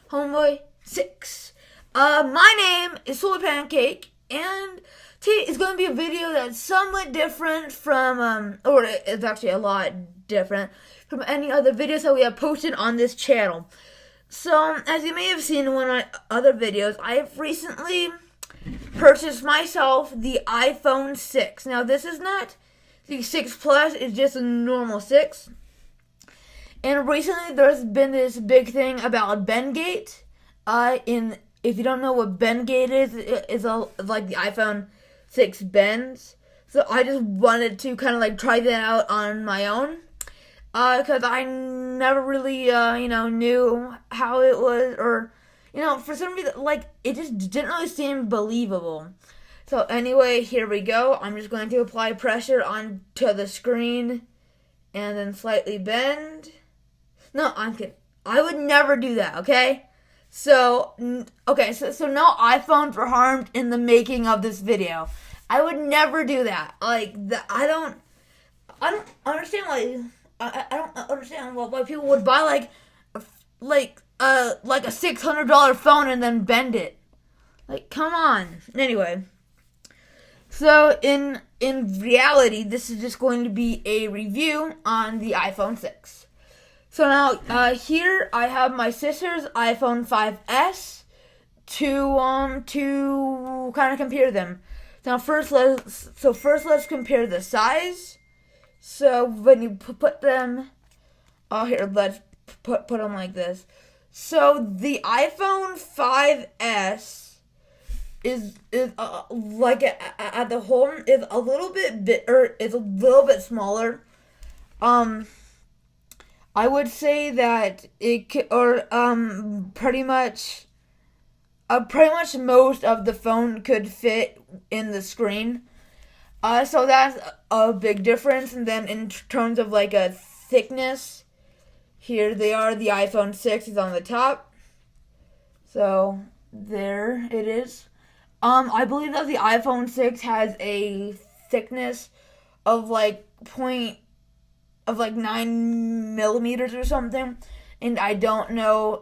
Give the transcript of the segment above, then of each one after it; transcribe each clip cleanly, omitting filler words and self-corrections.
Homeboy 6. My name is Solar Pancake, and today is going to be a video that's somewhat different from, or it's actually a lot different from any other videos that we have posted on this channel. So, as you may have seen in one of my other videos, I have recently purchased myself the iPhone 6. Now, this is not the 6 Plus, it's just a normal 6. And recently, there's been this big thing about Bendgate. If you don't know what Bendgate is, it's like the iPhone 6 bends. So I just wanted to kind of like try that out on my own, because I never really knew how it was, or for some reason like it just didn't really seem believable. So anyway, here we go. I'm just going to apply pressure onto the screen and then slightly bend. No, I'm kidding. I would never do that, okay? So no iPhones were harmed in the making of this video. I would never do that. I don't understand I don't understand why people would buy like a $600 phone and then bend it. Like, come on. Anyway, so in reality, this is just going to be a review on the iPhone 6. So now, here I have my sister's iPhone 5S to kind of compare them. Now first let's compare the size. So when you put them, let's put them like this. So the iPhone 5S is like at the home is a little bit smaller. I would say that pretty much most of the phone could fit in the screen. So that's a big difference. And then in terms of like a thickness, here they are. The iPhone 6 is on the top. So there it is. I believe that the iPhone 6 has a thickness of like 9 millimeters or something, and I don't know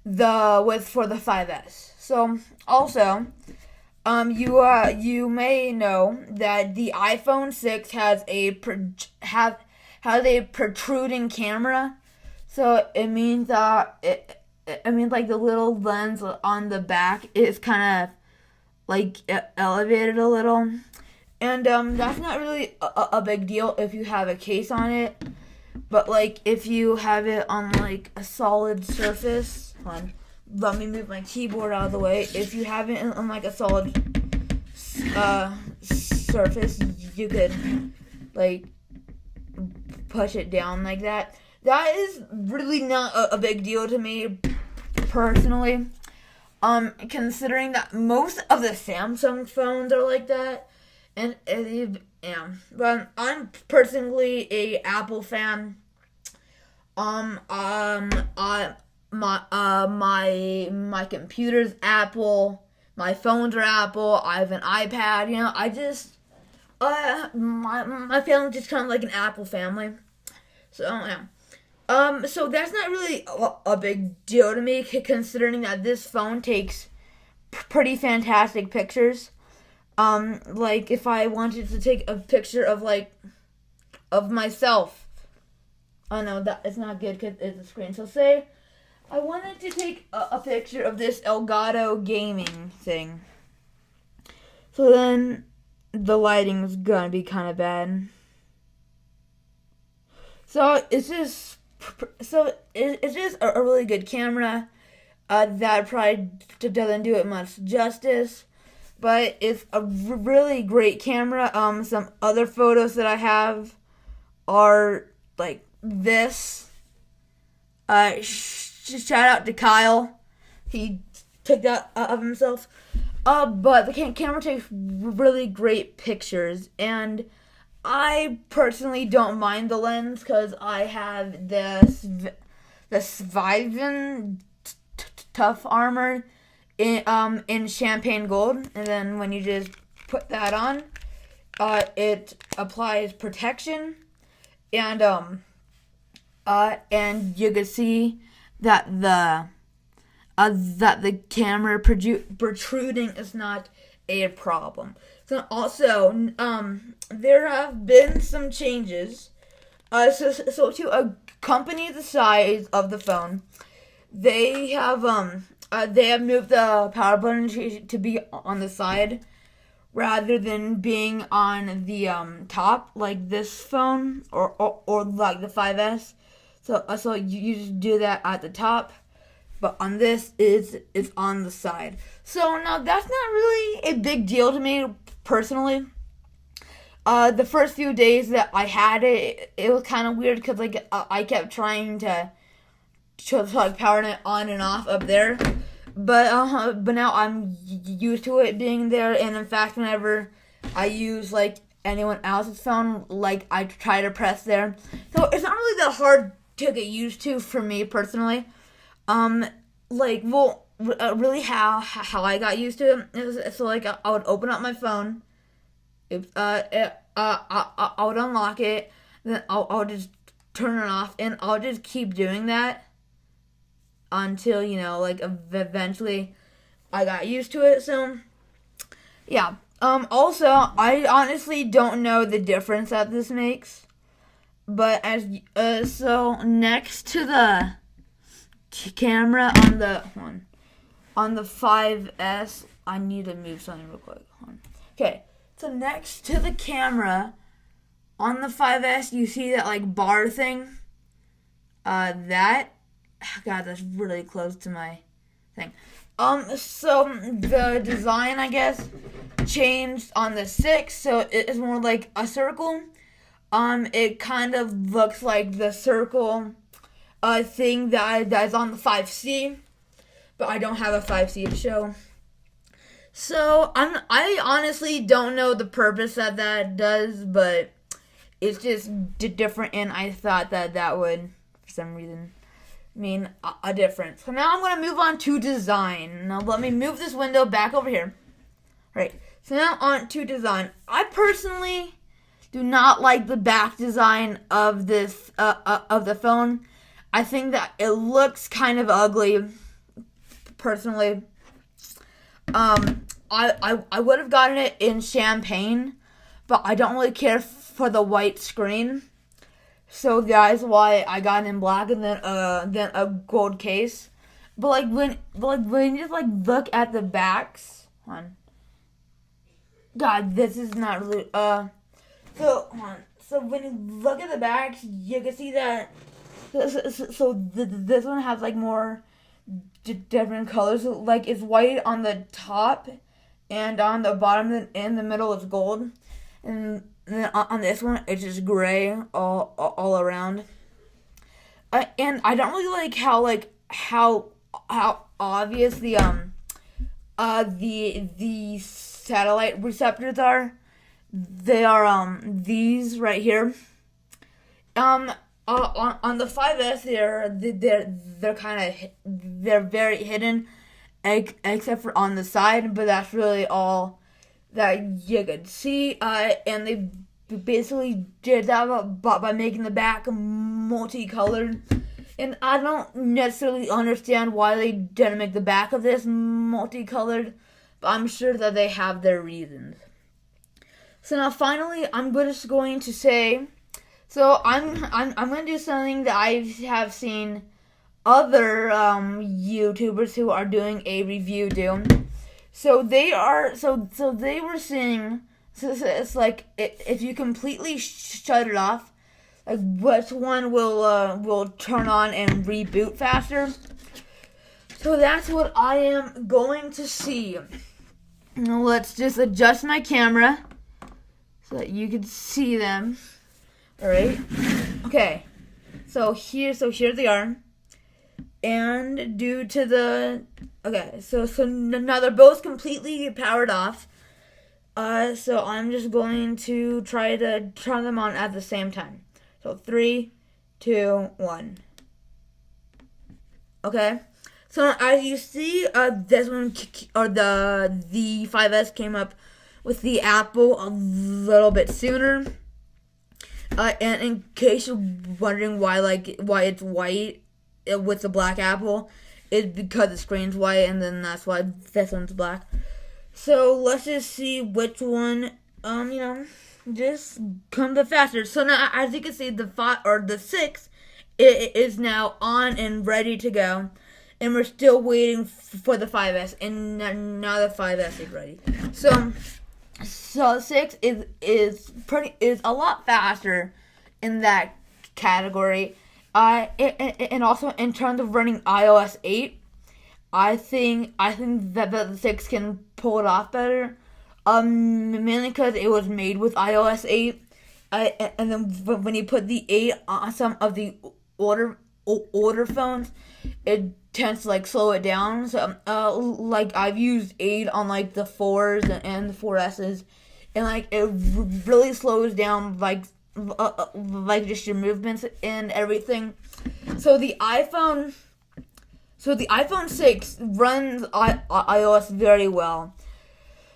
the width for the 5S. So also, you may know that the iPhone 6 has a protruding camera. So it means like the little lens on the back is kind of like elevated a little. And that's not really a big deal if you have a case on it. But like if you have it on like a solid surface, hold on, let me move my keyboard out of the way. If you have it on like a solid surface, you could like push it down like that. That is really not a big deal to me personally. Considering that most of the Samsung phones are like that. But I'm personally a Apple fan. My computer's Apple. My phones are Apple. I have an iPad. I just my family's just kind of like an Apple family. So yeah. So that's not really a big deal to me, considering that this phone takes pretty fantastic pictures. Like if I wanted to take a picture of myself. Oh no, that it's not good because it's a screen. So say I wanted to take a picture of this Elgato gaming thing. So then the lighting's gonna be kind of bad. So it's just a really good camera. That probably doesn't do it much justice. But it's a really great camera. Some other photos that I have are like this. Shout out to Kyle. He took that of himself. But the camera takes really great pictures. And I personally don't mind the lens because I have the Sviven Tough Armor in champagne gold, and then when you just put that on, it applies protection, and and you can see that the camera protruding is not a problem. So also, there have been some changes. So to accompany the size of the phone, they have moved the power button to be on the side rather than being on the top like this phone or like the 5S. So you just do that at the top, but on this it's on the side. So now that's not really a big deal to me personally. The first few days that I had it, it was kind of weird because like I kept trying to like power it on and off up there, but now I'm used to it being there. And in fact, whenever I use like anyone else's phone, like I try to press there, so it's not really that hard to get used to for me personally. Really how I got used to it is so like I would open up my phone. I would unlock it, then I would just turn it off, and I'll just keep doing that until, like eventually I got used to it. So, yeah. Also, I honestly don't know the difference that this makes, but so next to the camera on the 5S, I need to move something real quick. Okay. So next to the camera on the 5S, you see that like bar thing. God, that's really close to my thing. So the design, I guess, changed on the 6, so it's more like a circle. It kind of looks like the circle thing that's on the 5C, but I don't have a 5C to show. So I honestly don't know the purpose that does, but it's just different, and I thought that would, for some reason, mean a difference. So now I'm going to move on to design. Now let me move this window back over here. Right. So now on to design. I personally do not like the back design of this of the phone. I think that it looks kind of ugly, personally. I would have gotten it in champagne, but I don't really care for the white screen. So that is why I got it in black and then a gold case. But when you just look at the backs, God, this is not really So when you look at the backs, you can see that. So this one has more different colors. So, it's white on the top, and on the bottom and in the middle is gold, and then on this one it's just gray all around. And I don't really like how obvious the satellite receptors are. They are these right here. On the 5S, they're very hidden, except for on the side. But that's really all that you could see. And they basically did that by making the back multicolored. And I don't necessarily understand why they didn't make the back of this multicolored, but I'm sure that they have their reasons. So now finally, I'm just going to say. So I'm gonna do something that I have seen other YouTubers who are doing a review do. So they were saying, so it's like if you completely shut it off, which one will turn on and reboot faster. So that's what I am going to see. Now let's just adjust my camera so that you can see them. Alright. Okay. So here they are. And due to the so now they're both completely powered off. So I'm just going to try to turn them on at the same time. So 3, 2, 1. Okay. So as you see, this one or the 5S came up with the Apple a little bit sooner. And in case you're wondering why it's white with the black apple, it's because the screen's white, and then that's why this one's black. So let's just see which one, just comes the faster. So now, as you can see, the 6, it is now on and ready to go, and we're still waiting for the 5S, and now the 5S is ready. So 6 is a lot faster in that category. And also in terms of running iOS 8, I think that the 6 can pull it off better. Mainly because it was made with iOS 8. And then when you put the 8 on some of the older phones, it tends to like slow it down. So like I've used 8 on like the 4s and the 4S's, and like it really slows down like just your movements and everything. So the iPhone 6 runs iOS very well.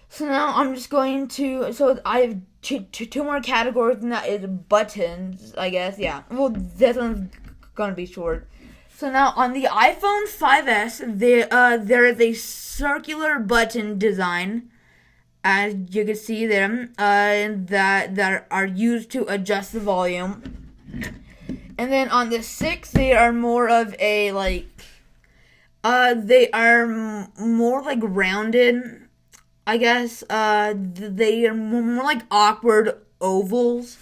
So now I'm just going to. So I have two more categories, and that is buttons, I guess. Yeah. Well, this one's gonna be short. So now on the iPhone 5S, there is a circular button design, as you can see there, that are used to adjust the volume. And then on the 6, they are more of a they are more like rounded, I guess. They are more like awkward ovals.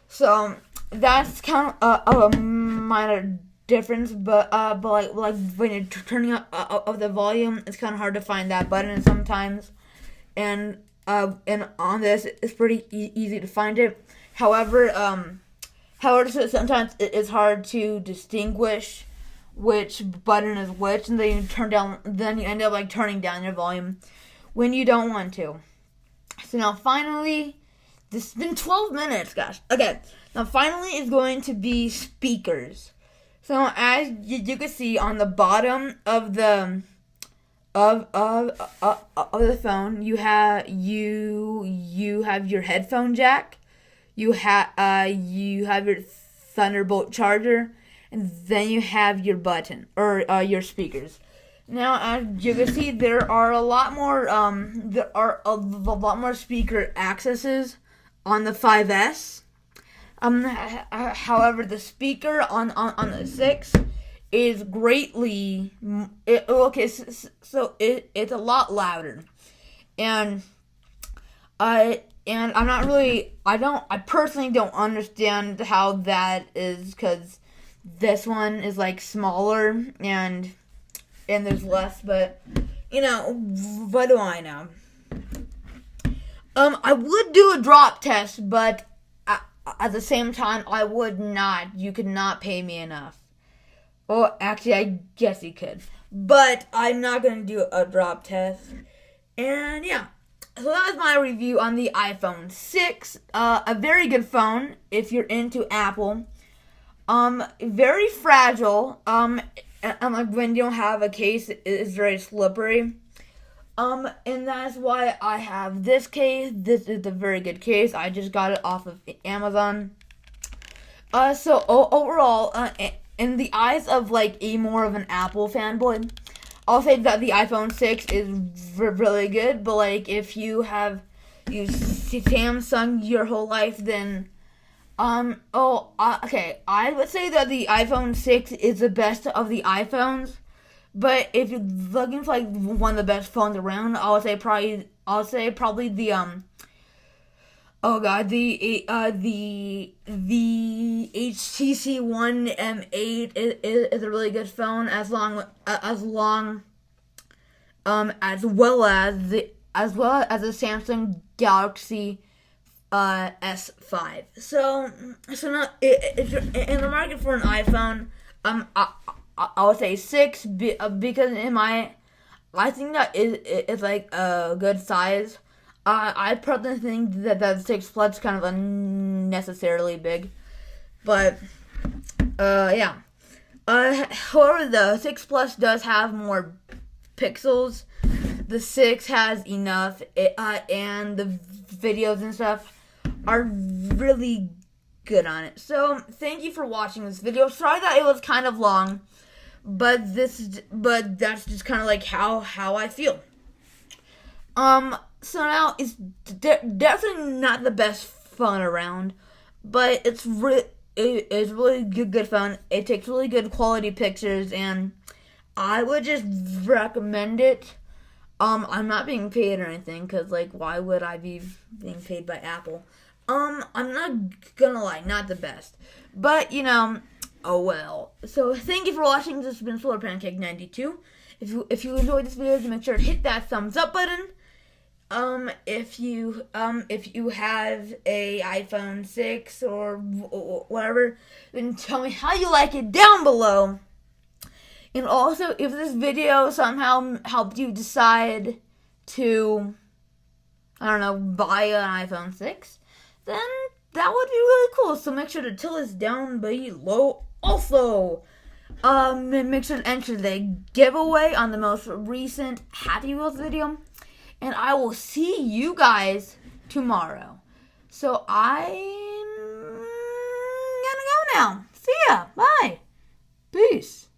So that's kind of a minor difference, but like when you're turning up the volume, it's kind of hard to find that button sometimes, and on this it's pretty easy to find it. However, so sometimes it's hard to distinguish which button is which, and then you end up like turning down your volume when you don't want to. So now finally, this has been 12 minutes, gosh. Okay, now finally is going to be speakers. So as you can see on the bottom of the phone, you have your headphone jack, you have your Thunderbolt charger, and then you have your button or your speakers. Now, as you can see, there are a lot more speaker accesses on the 5S. However, the speaker on the 6 is greatly it's a lot louder, and I personally don't understand how that is, because this one is like smaller and there's less, but what do I know? I would do a drop test, but at the same time, I would not. You could not pay me enough. Well, actually, I guess you could. But I'm not going to do a drop test. And yeah. So that was my review on the iPhone 6. A very good phone if you're into Apple. Very fragile. And like when you don't have a case, it's very slippery. And that's why I have this case. This is a very good case. I just got it off of Amazon. So overall, in the eyes of like a more of an Apple fanboy, I'll say that the iPhone 6 is really good. But like if you have used Samsung your whole life, then okay, I would say that the iPhone 6 is the best of the iPhones. But if you're looking for like one of the best phones around, I'll say probably the HTC One M8 is a really good phone, as well as the Samsung Galaxy S5. So now if you're in the market for an iPhone, I would say 6 because I think that is like a good size. I personally think that 6 Plus is kind of unnecessarily big, but yeah. However, the 6 Plus does have more pixels. The 6 has enough, and the videos and stuff are really good on it. So thank you for watching this video. Sorry that it was kind of long, but that's just kind of like how I feel. So now it's definitely not the best fun around, but it's really good fun. It takes really good quality pictures, and I would just recommend it. I'm not being paid or anything, because, like, why would I be being paid by Apple? I'm not gonna lie, not the best. But, oh well. So, thank you for watching. This has been Solar Pancake 92. If you enjoyed this video, make sure to hit that thumbs up button. If you have a iPhone 6 or whatever, then tell me how you like it down below. And also, if this video somehow helped you decide to, buy an iPhone 6, then that would be really cool. So make sure to tell us down below. Also, make sure to enter the giveaway on the most recent Happy Wheels video. And I will see you guys tomorrow. So I'm gonna go now. See ya. Bye. Peace.